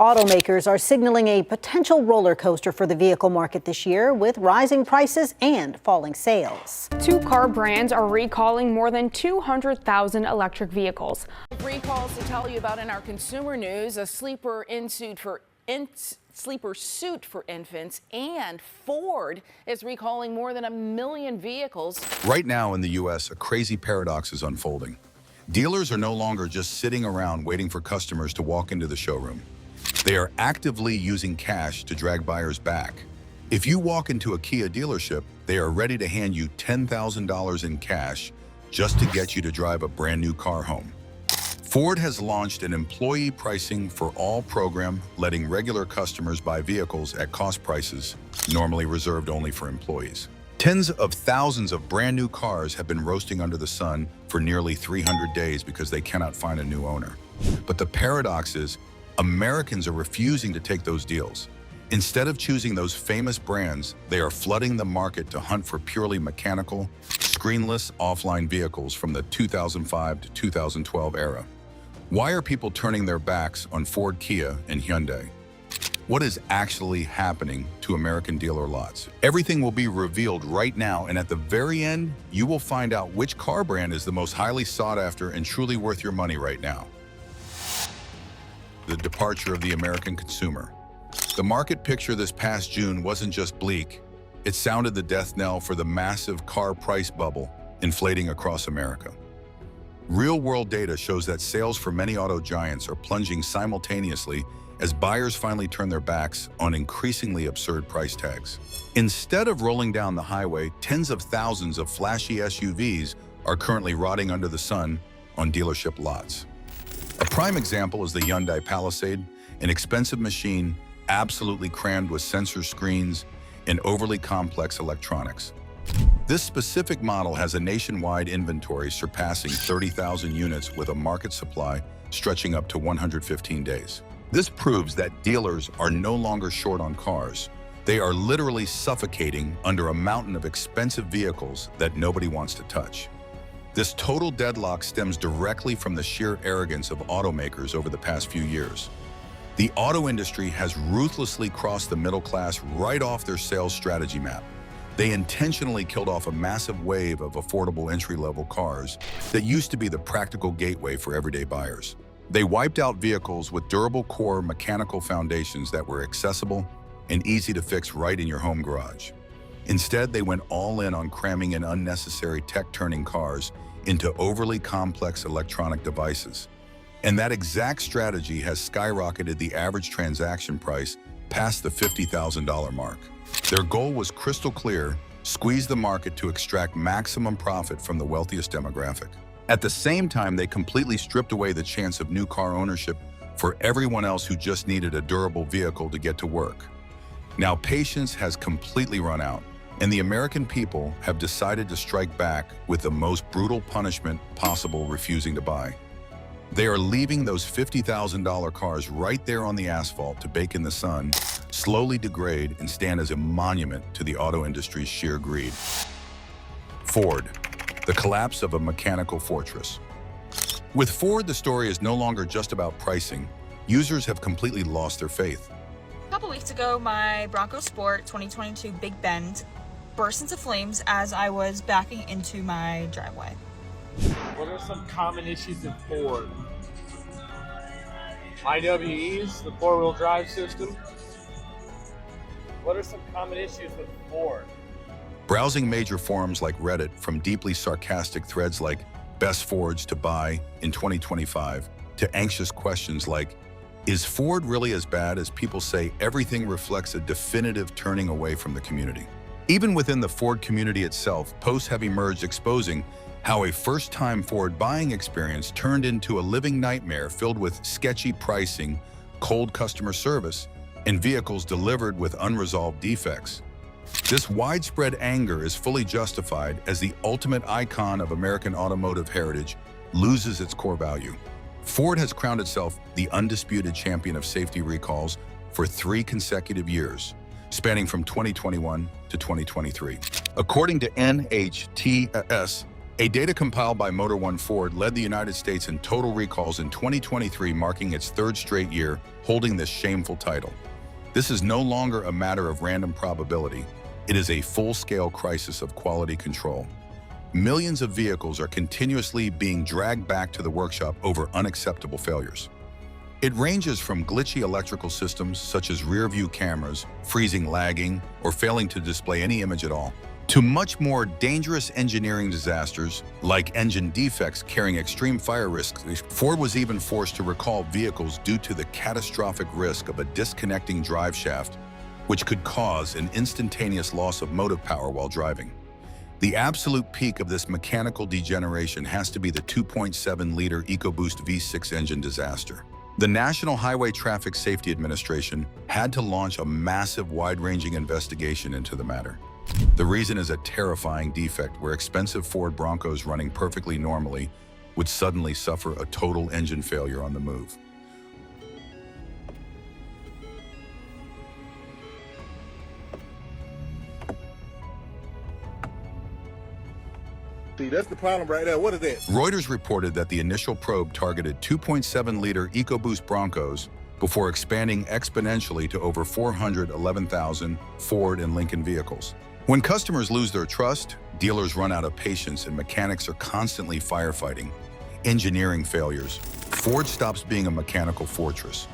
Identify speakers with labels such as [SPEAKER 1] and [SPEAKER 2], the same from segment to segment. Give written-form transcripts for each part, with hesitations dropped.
[SPEAKER 1] Automakers are signaling a potential roller coaster for the vehicle market this year with rising prices and falling sales.
[SPEAKER 2] Two car brands are recalling more than 200,000 electric vehicles.
[SPEAKER 3] Recalls to tell you about in our consumer news, a sleeper suit for infants, and Ford is recalling more than 1 million vehicles.
[SPEAKER 4] Right now in the U.S., a crazy paradox is unfolding. Dealers are no longer just sitting around waiting for customers to walk into the showroom. They are actively using cash to drag buyers back. If you walk into a Kia dealership, they are ready to hand you $10,000 in cash just to get you to drive a brand new car home. Ford has launched an employee pricing for all program, letting regular customers buy vehicles at cost prices, normally reserved only for employees. Tens of thousands of brand new cars have been roasting under the sun for nearly 300 days because they cannot find a new owner. But the paradox is, Americans are refusing to take those deals. Instead of choosing those famous brands, they are flooding the market to hunt for purely mechanical, screenless offline vehicles from the 2005 to 2012 era. Why are people turning their backs on Ford, Kia, and Hyundai? What is actually happening to American dealer lots? Everything will be revealed right now, and at the very end, you will find out which car brand is the most highly sought after and truly worth your money right now. The departure of the American consumer. The market picture this past June wasn't just bleak, it sounded the death knell for the massive car price bubble inflating across America. Real-world data shows that sales for many auto giants are plunging simultaneously as buyers finally turn their backs on increasingly absurd price tags. Instead of rolling down the highway, tens of thousands of flashy SUVs are currently rotting under the sun on dealership lots. A prime example is the Hyundai Palisade, an expensive machine absolutely crammed with sensor screens and overly complex electronics. This specific model has a nationwide inventory surpassing 30,000 units with a market supply stretching up to 115 days. This proves that dealers are no longer short on cars. They are literally suffocating under a mountain of expensive vehicles that nobody wants to touch. This total deadlock stems directly from the sheer arrogance of automakers over the past few years. The auto industry has ruthlessly crossed the middle class right off their sales strategy map. They intentionally killed off a massive wave of affordable entry-level cars that used to be the practical gateway for everyday buyers. They wiped out vehicles with durable core mechanical foundations that were accessible and easy to fix right in your home garage. Instead, they went all in on cramming in unnecessary tech-turning cars into overly complex electronic devices. And that exact strategy has skyrocketed the average transaction price past the $50,000 mark. Their goal was crystal clear: squeeze the market to extract maximum profit from the wealthiest demographic. At the same time, they completely stripped away the chance of new car ownership for everyone else who just needed a durable vehicle to get to work. Now, patience has completely run out, and the American people have decided to strike back with the most brutal punishment possible: refusing to buy. They are leaving those $50,000 cars right there on the asphalt to bake in the sun, slowly degrade, and stand as a monument to the auto industry's sheer greed. Ford, the collapse of a mechanical fortress. With Ford, the story is no longer just about pricing. Users have completely lost their faith.
[SPEAKER 5] A couple weeks ago, my Bronco Sport 2022 Big Bend burst into flames as I was backing into my driveway.
[SPEAKER 6] What are some common issues with Ford? IWEs, the four-wheel drive system. What are some common issues with Ford?
[SPEAKER 4] Browsing major forums like Reddit, from deeply sarcastic threads like "best Fords to buy in 2025" to anxious questions like, "Is Ford really as bad as people say?" everything reflects a definitive turning away from the community. Even within the Ford community itself, posts have emerged exposing how a first-time Ford buying experience turned into a living nightmare filled with sketchy pricing, cold customer service, and vehicles delivered with unresolved defects. This widespread anger is fully justified as the ultimate icon of American automotive heritage loses its core value. Ford has crowned itself the undisputed champion of safety recalls for 3 consecutive years, spanning from 2021 to 2023. According to NHTSA, A data compiled by Motor One Ford led the United States in total recalls in 2023, marking its third straight year holding this shameful title. This is no longer a matter of random probability. It is a full-scale crisis of quality control. Millions of vehicles are continuously being dragged back to the workshop over unacceptable failures. It ranges from glitchy electrical systems such as rear-view cameras, freezing, lagging, or failing to display any image at all, to much more dangerous engineering disasters like engine defects carrying extreme fire risks. Ford was even forced to recall vehicles due to the catastrophic risk of a disconnecting drive shaft, which could cause an instantaneous loss of motive power while driving. The absolute peak of this mechanical degeneration has to be the 2.7-liter EcoBoost V6 engine disaster. The National Highway Traffic Safety Administration had to launch a massive, wide-ranging investigation into the matter. The reason is a terrifying defect where expensive Ford Broncos running perfectly normally would suddenly suffer a total engine failure on the move.
[SPEAKER 7] See, that's the problem right there. What is that?
[SPEAKER 4] Reuters reported that the initial probe targeted 2.7-liter EcoBoost Broncos before expanding exponentially to over 411,000 Ford and Lincoln vehicles. When customers lose their trust, dealers run out of patience and mechanics are constantly firefighting engineering failures. Ford stops being a mechanical fortress.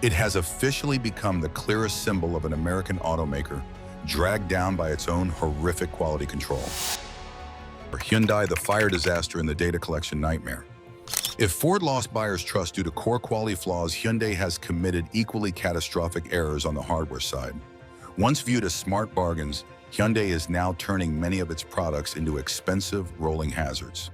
[SPEAKER 4] It has officially become the clearest symbol of an American automaker, dragged down by its own horrific quality control. Hyundai, the fire disaster and the data collection nightmare. If Ford lost buyers' trust due to core quality flaws, Hyundai has committed equally catastrophic errors on the hardware side. Once viewed as smart bargains, Hyundai is now turning many of its products into expensive rolling hazards.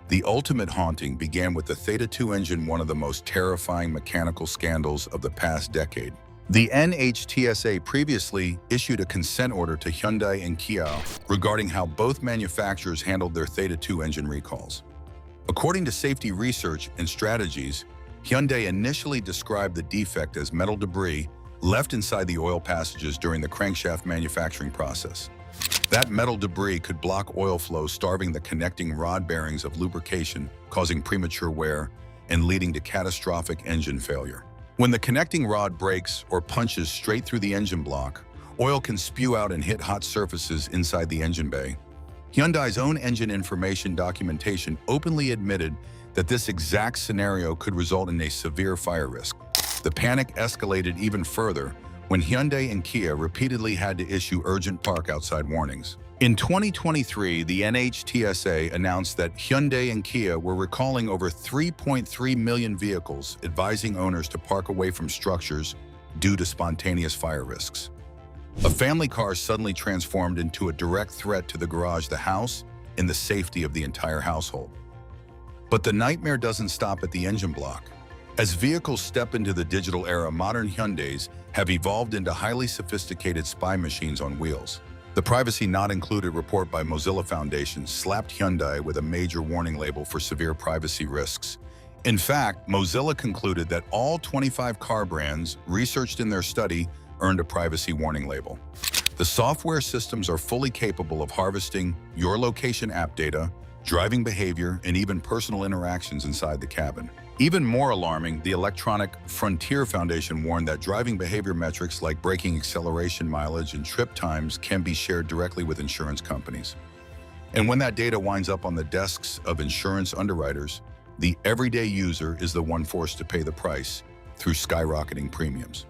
[SPEAKER 4] The ultimate haunting began with the Theta 2 engine, one of the most terrifying mechanical scandals of the past decade. The NHTSA previously issued a consent order to Hyundai and Kia regarding how both manufacturers handled their Theta 2 engine recalls. According to Safety Research and Strategies, Hyundai initially described the defect as metal debris left inside the oil passages during the crankshaft manufacturing process. That metal debris could block oil flow, starving the connecting rod bearings of lubrication, causing premature wear and leading to catastrophic engine failure. When the connecting rod breaks or punches straight through the engine block, oil can spew out and hit hot surfaces inside the engine bay. Hyundai's own engine information documentation openly admitted that this exact scenario could result in a severe fire risk. The panic escalated even further when Hyundai and Kia repeatedly had to issue urgent park outside warnings. In 2023, the NHTSA announced that Hyundai and Kia were recalling over 3.3 million vehicles, advising owners to park away from structures due to spontaneous fire risks. A family car suddenly transformed into a direct threat to the garage, the house, and the safety of the entire household. But the nightmare doesn't stop at the engine block. As vehicles step into the digital era, modern Hyundais have evolved into highly sophisticated spy machines on wheels. The Privacy Not Included report by Mozilla Foundation slapped Hyundai with a major warning label for severe privacy risks. In fact, Mozilla concluded that all 25 car brands researched in their study earned a privacy warning label. The software systems are fully capable of harvesting your location app data, driving behavior, and even personal interactions inside the cabin. Even more alarming, the Electronic Frontier Foundation warned that driving behavior metrics like braking, acceleration, mileage, and trip times can be shared directly with insurance companies. And when that data winds up on the desks of insurance underwriters, the everyday user is the one forced to pay the price through skyrocketing premiums.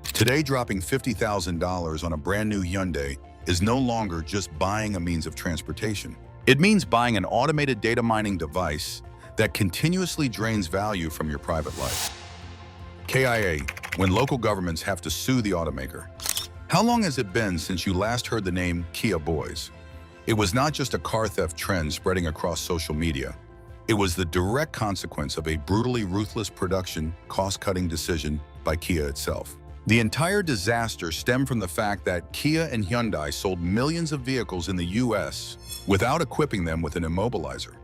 [SPEAKER 4] Today, dropping $50,000 on a brand new Hyundai is no longer just buying a means of transportation. It means buying an automated data mining device that continuously drains value from your private life. KIA, when local governments have to sue the automaker. How long has it been since you last heard the name Kia Boys? It was not just a car theft trend spreading across social media. It was the direct consequence of a brutally ruthless production, cost-cutting decision by Kia itself. The entire disaster stemmed from the fact that Kia and Hyundai sold millions of vehicles in the US without equipping them with an immobilizer.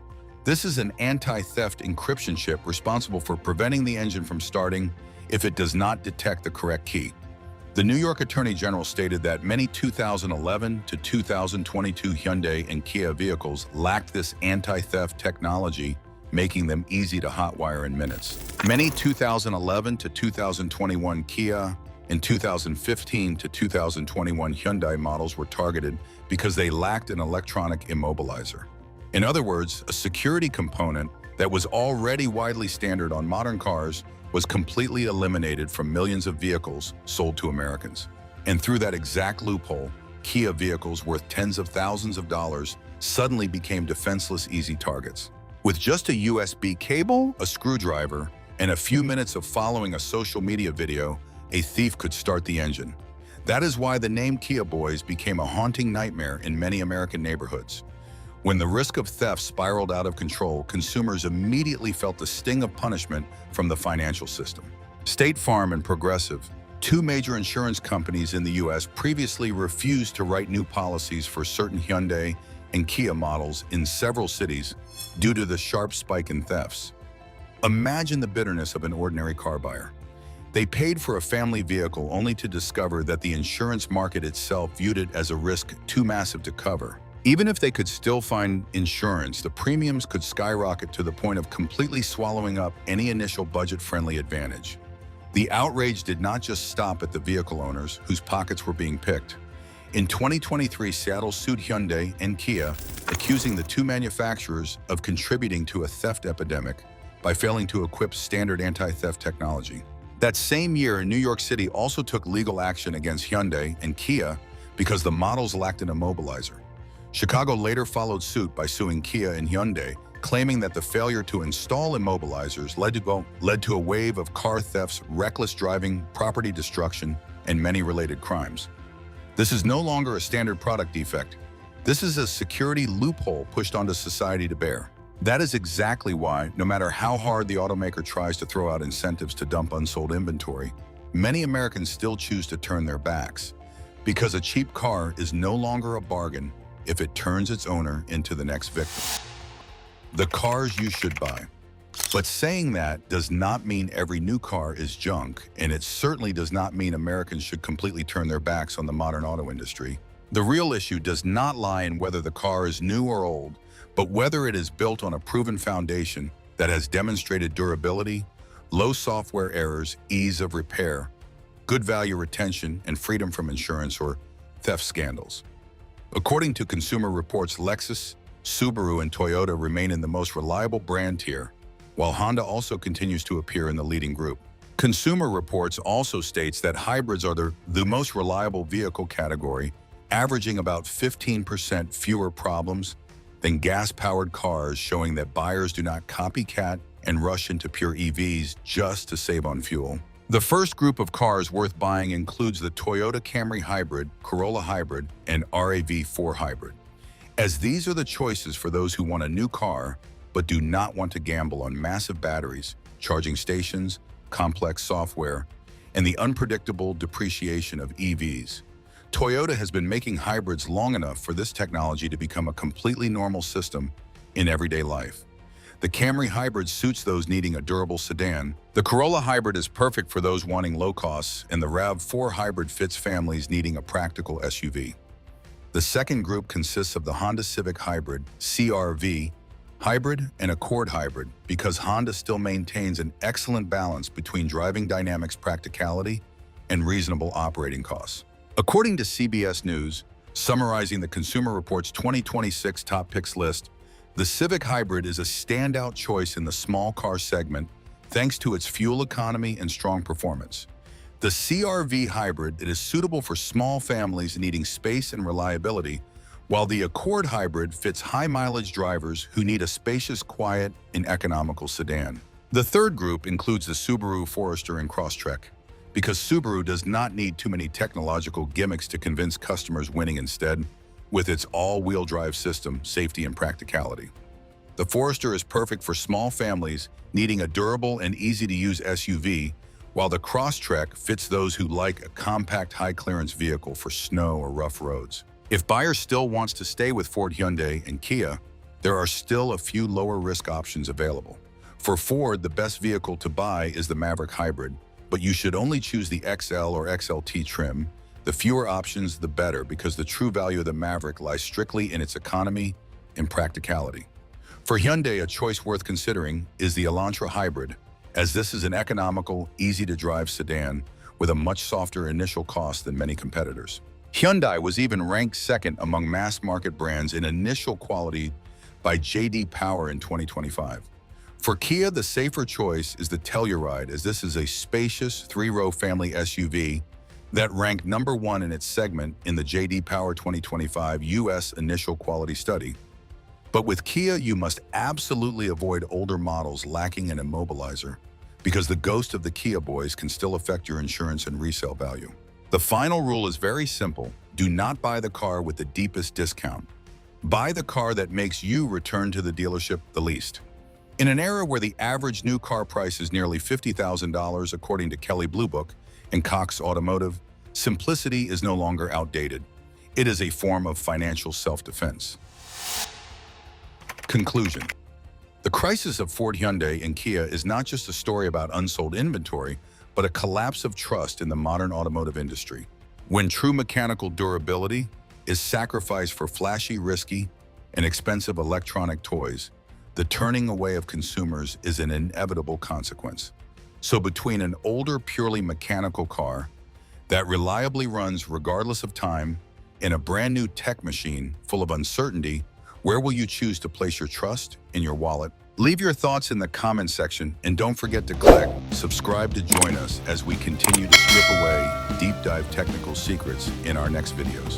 [SPEAKER 4] This is an anti-theft encryption chip responsible for preventing the engine from starting if it does not detect the correct key. The New York Attorney General stated that many 2011 to 2022 Hyundai and Kia vehicles lacked this anti-theft technology, making them easy to hotwire in minutes. Many 2011 to 2021 Kia and 2015 to 2021 Hyundai models were targeted because they lacked an electronic immobilizer. In other words, a security component that was already widely standard on modern cars was completely eliminated from millions of vehicles sold to Americans. And through that exact loophole, Kia vehicles worth tens of thousands of dollars suddenly became defenseless, easy targets. With just a USB cable, a screwdriver, and a few minutes of following a social media video, a thief could start the engine. That is why the name Kia Boys became a haunting nightmare in many American neighborhoods. When the risk of theft spiraled out of control, consumers immediately felt the sting of punishment from the financial system. State Farm and Progressive, two major insurance companies in the U.S., previously refused to write new policies for certain Hyundai and Kia models in several cities due to the sharp spike in thefts. Imagine the bitterness of an ordinary car buyer. They paid for a family vehicle only to discover that the insurance market itself viewed it as a risk too massive to cover. Even if they could still find insurance, the premiums could skyrocket to the point of completely swallowing up any initial budget-friendly advantage. The outrage did not just stop at the vehicle owners whose pockets were being picked. In 2023, Seattle sued Hyundai and Kia, accusing the two manufacturers of contributing to a theft epidemic by failing to equip standard anti-theft technology. That same year, New York City also took legal action against Hyundai and Kia because the models lacked an immobilizer. Chicago later followed suit by suing Kia and Hyundai, claiming that the failure to install immobilizers led to a wave of car thefts, reckless driving, property destruction, and many related crimes. This is no longer a standard product defect. This is a security loophole pushed onto society to bear. That is exactly why, no matter how hard the automaker tries to throw out incentives to dump unsold inventory, many Americans still choose to turn their backs, because a cheap car is no longer a bargain if it turns its owner into the next victim. The cars you should buy. But saying that does not mean every new car is junk, and it certainly does not mean Americans should completely turn their backs on the modern auto industry. The real issue does not lie in whether the car is new or old, but whether it is built on a proven foundation that has demonstrated durability, low software errors, ease of repair, good value retention, and freedom from insurance or theft scandals. According to Consumer Reports, Lexus, Subaru, and Toyota remain in the most reliable brand tier, while Honda also continues to appear in the leading group. Consumer Reports also states that hybrids are the most reliable vehicle category, averaging about 15% fewer problems than gas-powered cars, showing that buyers do not copycat and rush into pure EVs just to save on fuel. The first group of cars worth buying includes the Toyota Camry Hybrid, Corolla Hybrid, and RAV4 Hybrid, as these are the choices for those who want a new car but do not want to gamble on massive batteries, charging stations, complex software, and the unpredictable depreciation of EVs. Toyota has been making hybrids long enough for this technology to become a completely normal system in everyday life. The Camry Hybrid suits those needing a durable sedan. The Corolla Hybrid is perfect for those wanting low costs, and the RAV4 Hybrid fits families needing a practical SUV. The second group consists of the Honda Civic Hybrid, CR-V, Hybrid, and Accord Hybrid, because Honda still maintains an excellent balance between driving dynamics, practicality, and reasonable operating costs. According to CBS News, summarizing the Consumer Reports 2026 top picks list, the Civic Hybrid is a standout choice in the small car segment thanks to its fuel economy and strong performance. The CR-V Hybrid, it is suitable for small families needing space and reliability, while the Accord Hybrid fits high-mileage drivers who need a spacious, quiet, and economical sedan. The third group includes the Subaru Forester and Crosstrek, because Subaru does not need too many technological gimmicks to convince customers, winning instead with its all-wheel drive system, safety, and practicality. The Forester is perfect for small families needing a durable and easy-to-use SUV, while the Crosstrek fits those who like a compact, high-clearance vehicle for snow or rough roads. If buyer still wants to stay with Ford, Hyundai, and Kia, there are still a few lower-risk options available. For Ford, the best vehicle to buy is the Maverick Hybrid, but you should only choose the XL or XLT trim. The fewer options, the better, because the true value of the Maverick lies strictly in its economy and practicality. For Hyundai, a choice worth considering is the Elantra Hybrid, as this is an economical, easy-to-drive sedan with a much softer initial cost than many competitors. Hyundai was even ranked second among mass-market brands in initial quality by J.D. Power in 2025. For Kia, the safer choice is the Telluride, as this is a spacious three-row family SUV that ranked number one in its segment in the J.D. Power 2025 U.S. Initial Quality Study. But with Kia, you must absolutely avoid older models lacking an immobilizer, because the ghost of the Kia boys can still affect your insurance and resale value. The final rule is very simple. Do not buy the car with the deepest discount. Buy the car that makes you return to the dealership the least. In an era where the average new car price is nearly $50,000 according to Kelley Blue Book and Cox Automotive, simplicity is no longer outdated. It is a form of financial self-defense. Conclusion. The crisis of Ford, Hyundai, and Kia is not just a story about unsold inventory, but a collapse of trust in the modern automotive industry. When true mechanical durability is sacrificed for flashy, risky, and expensive electronic toys, the turning away of consumers is an inevitable consequence. So between an older, purely mechanical car that reliably runs regardless of time and a brand new tech machine full of uncertainty, where will you choose to place your trust in your wallet? Leave your thoughts in the comment section, and don't forget to click subscribe to join us as we continue to strip away deep dive technical secrets in our next videos.